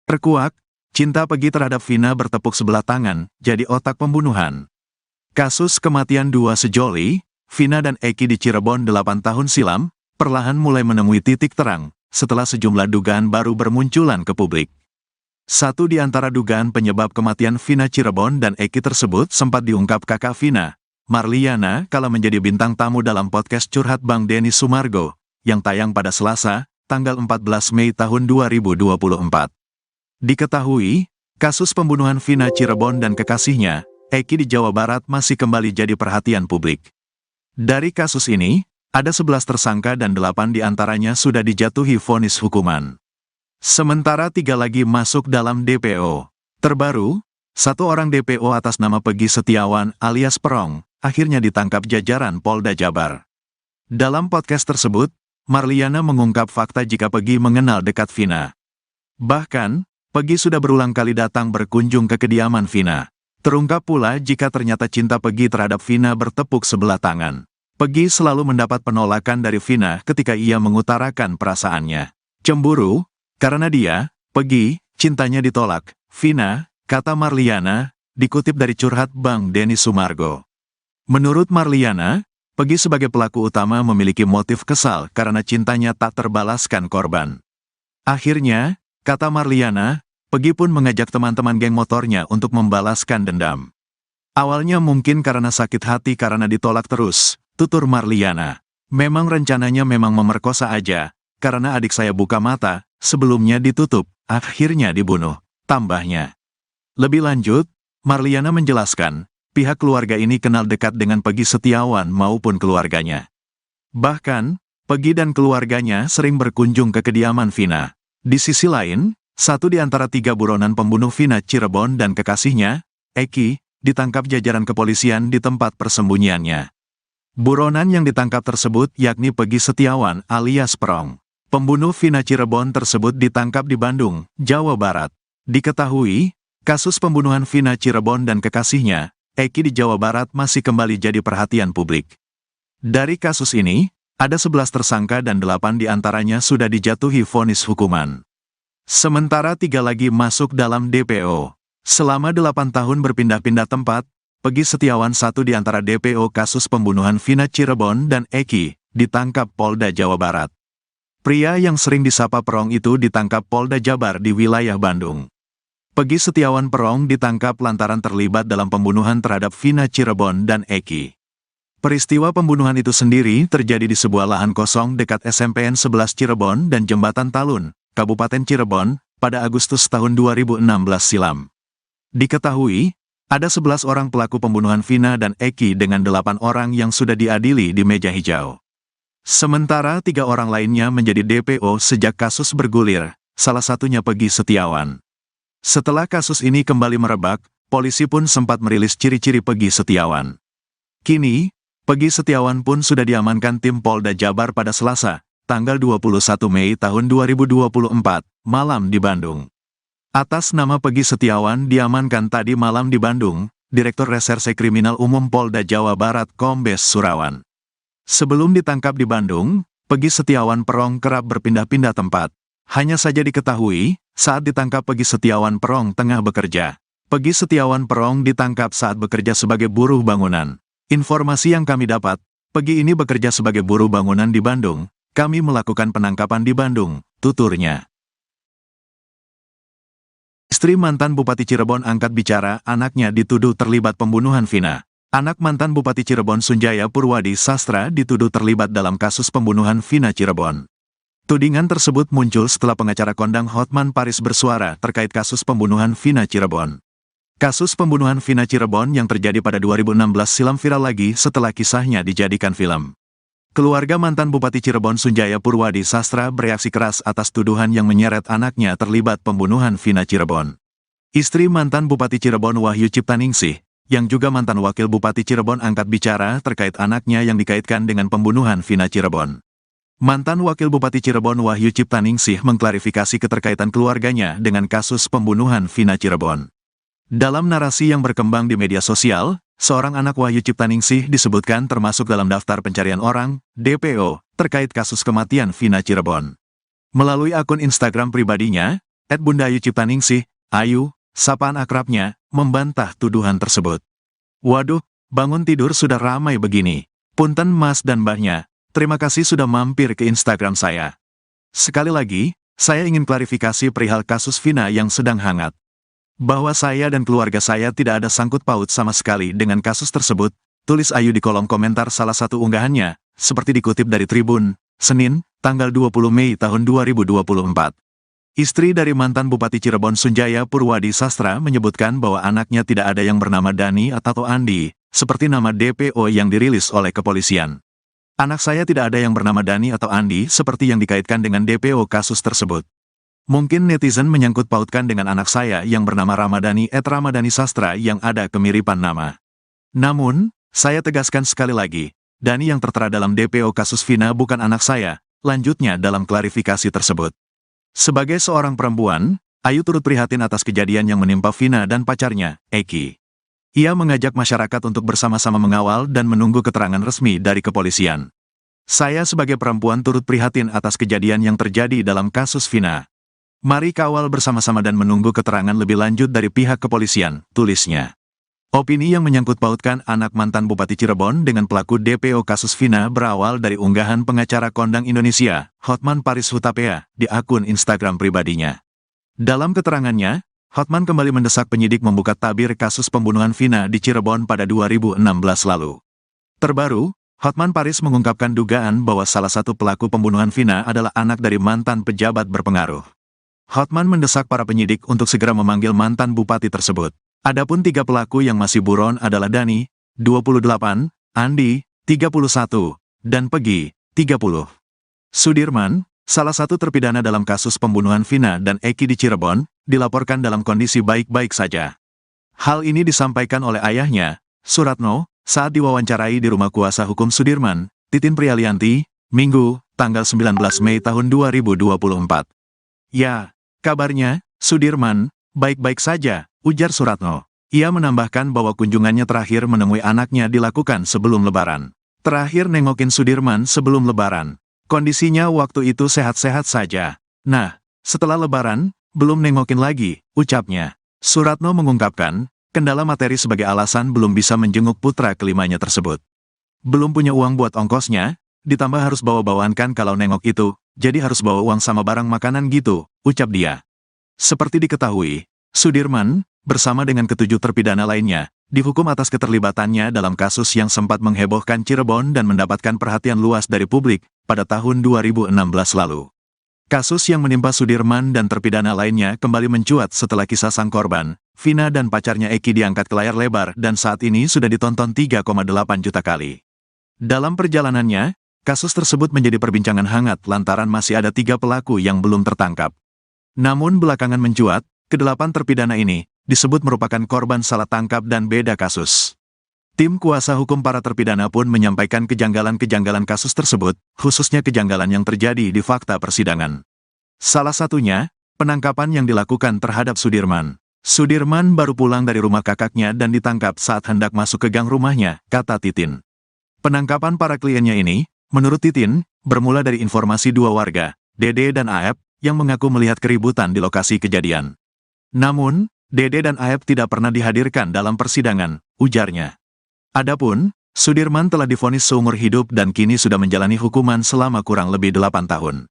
Terkuak, cinta Peggy terhadap Vina bertepuk sebelah tangan, jadi otak pembunuhan. Kasus kematian dua sejoli, Vina dan Eki di Cirebon 8 tahun silam, perlahan mulai menemui titik terang, setelah sejumlah dugaan baru bermunculan ke publik. Satu di antara dugaan penyebab kematian Vina Cirebon dan Eki tersebut sempat diungkap kakak Vina, Marliana, kala menjadi bintang tamu dalam podcast Curhat Bang Denny Sumargo, yang tayang pada Selasa, tanggal 14 Mei tahun 2024. Diketahui, kasus pembunuhan Vina Cirebon dan kekasihnya, Eki di Jawa Barat masih kembali jadi perhatian publik. Dari kasus ini, ada 11 tersangka dan 8 diantaranya sudah dijatuhi vonis hukuman. Sementara 3 lagi masuk dalam DPO. Terbaru, 1 orang DPO atas nama Peggy Setiawan alias Perong, akhirnya ditangkap jajaran Polda Jabar. Dalam podcast tersebut, Marliana mengungkap fakta jika Peggy mengenal dekat Vina. Bahkan, Peggy sudah berulang kali datang berkunjung ke kediaman Vina. Terungkap pula jika ternyata cinta Peggy terhadap Vina bertepuk sebelah tangan. Peggy selalu mendapat penolakan dari Vina ketika ia mengutarakan perasaannya. Cemburu, karena dia, Peggy, cintanya ditolak. Vina, kata Marliana, dikutip dari Curhat Bang Denny Sumargo. Menurut Marliana, Peggy sebagai pelaku utama memiliki motif kesal karena cintanya tak terbalaskan korban. Akhirnya, kata Marliana, Peggy pun mengajak teman-teman geng motornya untuk membalaskan dendam. Awalnya mungkin karena sakit hati karena ditolak terus, tutur Marliana. Memang rencananya memang memerkosa aja, karena adik saya buka mata, sebelumnya ditutup, akhirnya dibunuh, tambahnya. Lebih lanjut, Marliana menjelaskan, pihak keluarga ini kenal dekat dengan Peggy Setiawan maupun keluarganya. Bahkan, Peggy dan keluarganya sering berkunjung ke kediaman Vina. Di sisi lain, 1 di antara 3 buronan pembunuh Vina Cirebon dan kekasihnya, Eki, ditangkap jajaran kepolisian di tempat persembunyiannya. Buronan yang ditangkap tersebut yakni Peggy Setiawan alias Perong. Pembunuh Vina Cirebon tersebut ditangkap di Bandung, Jawa Barat. Diketahui, kasus pembunuhan Vina Cirebon dan kekasihnya, Eki di Jawa Barat masih kembali jadi perhatian publik. Dari kasus ini, ada 11 tersangka dan 8 diantaranya sudah dijatuhi vonis hukuman. Sementara 3 lagi masuk dalam DPO. Selama 8 tahun berpindah-pindah tempat, Peggy Setiawan 1 di antara DPO kasus pembunuhan Vina Cirebon dan Eki, ditangkap Polda Jawa Barat. Pria yang sering disapa Perong itu ditangkap Polda Jabar di wilayah Bandung. Peggy Setiawan Perong ditangkap lantaran terlibat dalam pembunuhan terhadap Vina Cirebon dan Eki. Peristiwa pembunuhan itu sendiri terjadi di sebuah lahan kosong dekat SMPN 11 Cirebon dan Jembatan Talun, Kabupaten Cirebon, pada Agustus tahun 2016 silam. Diketahui, ada 11 orang pelaku pembunuhan Vina dan Eki dengan 8 orang yang sudah diadili di meja hijau. Sementara 3 orang lainnya menjadi DPO sejak kasus bergulir, salah satunya Peggy Setiawan. Setelah kasus ini kembali merebak, polisi pun sempat merilis ciri-ciri Peggy Setiawan. Kini, Peggy Setiawan pun sudah diamankan tim Polda Jabar pada Selasa, tanggal 21 Mei tahun 2024, malam di Bandung. Atas nama Peggy Setiawan diamankan tadi malam di Bandung, Direktur Reserse Kriminal Umum Polda Jawa Barat Kombes Surawan. Sebelum ditangkap di Bandung, Peggy Setiawan Perong kerap berpindah-pindah tempat. Hanya saja diketahui, saat ditangkap Peggy Setiawan Perong tengah bekerja. Peggy Setiawan Perong ditangkap saat bekerja sebagai buruh bangunan. Informasi yang kami dapat, Peggy ini bekerja sebagai buruh bangunan di Bandung. Kami melakukan penangkapan di Bandung, tuturnya. Istri mantan Bupati Cirebon angkat bicara anaknya dituduh terlibat pembunuhan Vina. Anak mantan Bupati Cirebon Sunjaya Purwadi Sastra dituduh terlibat dalam kasus pembunuhan Vina Cirebon. Tudingan tersebut muncul setelah pengacara kondang Hotman Paris bersuara terkait kasus pembunuhan Vina Cirebon. Kasus pembunuhan Vina Cirebon yang terjadi pada 2016 silam viral lagi setelah kisahnya dijadikan film. Keluarga mantan Bupati Cirebon Sunjaya Purwadi Sastra bereaksi keras atas tuduhan yang menyeret anaknya terlibat pembunuhan Vina Cirebon. Istri mantan Bupati Cirebon Wahyu Ciptaningsih, yang juga mantan Wakil Bupati Cirebon angkat bicara terkait anaknya yang dikaitkan dengan pembunuhan Vina Cirebon. Mantan Wakil Bupati Cirebon Wahyu Ciptaningsih mengklarifikasi keterkaitan keluarganya dengan kasus pembunuhan Vina Cirebon. Dalam narasi yang berkembang di media sosial, seorang anak Wahyu Ciptaningsih disebutkan termasuk dalam daftar pencarian orang, DPO, terkait kasus kematian Vina Cirebon. Melalui akun Instagram pribadinya, Bunda Ayu Ciptaningsih, Ayu, sapaan akrabnya, membantah tuduhan tersebut. Waduh, bangun tidur sudah ramai begini. Punten Mas dan Mbahnya, terima kasih sudah mampir ke Instagram saya. Sekali lagi, saya ingin klarifikasi perihal kasus Vina yang sedang hangat. Bahwa saya dan keluarga saya tidak ada sangkut paut sama sekali dengan kasus tersebut, tulis Ayu di kolom komentar salah satu unggahannya, seperti dikutip dari Tribun, Senin, tanggal 20 Mei tahun 2024. Istri dari mantan Bupati Cirebon Sunjaya Purwadi Sastra menyebutkan bahwa anaknya tidak ada yang bernama Dani atau Andi, seperti nama DPO yang dirilis oleh kepolisian. Anak saya tidak ada yang bernama Dani atau Andi seperti yang dikaitkan dengan DPO kasus tersebut. Mungkin netizen menyangkut pautkan dengan anak saya yang bernama Ramadhani Ramadhani Sastra yang ada kemiripan nama. Namun, saya tegaskan sekali lagi, Dani yang tertera dalam DPO kasus Vina bukan anak saya, lanjutnya dalam klarifikasi tersebut. Sebagai seorang perempuan, Ayu turut prihatin atas kejadian yang menimpa Vina dan pacarnya, Eki. Ia mengajak masyarakat untuk bersama-sama mengawal dan menunggu keterangan resmi dari kepolisian. Saya sebagai perempuan turut prihatin atas kejadian yang terjadi dalam kasus Vina. Mari kawal bersama-sama dan menunggu keterangan lebih lanjut dari pihak kepolisian, tulisnya. Opini yang menyangkut pautkan anak mantan Bupati Cirebon dengan pelaku DPO kasus Vina berawal dari unggahan pengacara kondang Indonesia, Hotman Paris Hutapea, di akun Instagram pribadinya. Dalam keterangannya, Hotman kembali mendesak penyidik membuka tabir kasus pembunuhan Vina di Cirebon pada 2016 lalu. Terbaru, Hotman Paris mengungkapkan dugaan bahwa salah satu pelaku pembunuhan Vina adalah anak dari mantan pejabat berpengaruh. Hotman mendesak para penyidik untuk segera memanggil mantan bupati tersebut. Adapun 3 pelaku yang masih buron adalah Dani, 28, Andi, 31, dan Pegi, 30. Sudirman, salah satu terpidana dalam kasus pembunuhan Vina dan Eki di Cirebon, dilaporkan dalam kondisi baik-baik saja. Hal ini disampaikan oleh ayahnya, Suratno, saat diwawancarai di rumah kuasa hukum Sudirman, Titin Prialianti, Minggu, tanggal 19 Mei tahun 2024. Ya, kabarnya, Sudirman, baik-baik saja, ujar Suratno. Ia menambahkan bahwa kunjungannya terakhir menemui anaknya dilakukan sebelum Lebaran. Terakhir nengokin Sudirman sebelum Lebaran. Kondisinya waktu itu sehat-sehat saja. Nah, setelah Lebaran, belum nengokin lagi, ucapnya. Suratno mengungkapkan, kendala materi sebagai alasan belum bisa menjenguk putra kelimanya tersebut. Belum punya uang buat ongkosnya, ditambah harus bawa-bawaan kan kalau nengok itu, jadi harus bawa uang sama barang makanan gitu, ucap dia. Seperti diketahui, Sudirman, bersama dengan ke-7 terpidana lainnya, dihukum atas keterlibatannya dalam kasus yang sempat menghebohkan Cirebon dan mendapatkan perhatian luas dari publik pada tahun 2016 lalu. Kasus yang menimpa Sudirman dan terpidana lainnya kembali mencuat setelah kisah sang korban, Vina dan pacarnya Eki diangkat ke layar lebar dan saat ini sudah ditonton 3,8 juta kali. Dalam perjalanannya, kasus tersebut menjadi perbincangan hangat lantaran masih ada 3 pelaku yang belum tertangkap. Namun belakangan mencuat, ke-8 terpidana ini disebut merupakan korban salah tangkap dan beda kasus. Tim kuasa hukum para terpidana pun menyampaikan kejanggalan-kejanggalan kasus tersebut, khususnya kejanggalan yang terjadi di fakta persidangan. Salah satunya, penangkapan yang dilakukan terhadap Sudirman. Sudirman baru pulang dari rumah kakaknya dan ditangkap saat hendak masuk ke gang rumahnya, kata Titin. Penangkapan para kliennya ini, menurut Titin, bermula dari informasi 2 warga, Dede dan Aep, yang mengaku melihat keributan di lokasi kejadian. Namun, Dede dan Aep tidak pernah dihadirkan dalam persidangan, ujarnya. Adapun, Sudirman telah divonis seumur hidup dan kini sudah menjalani hukuman selama kurang lebih 8 tahun.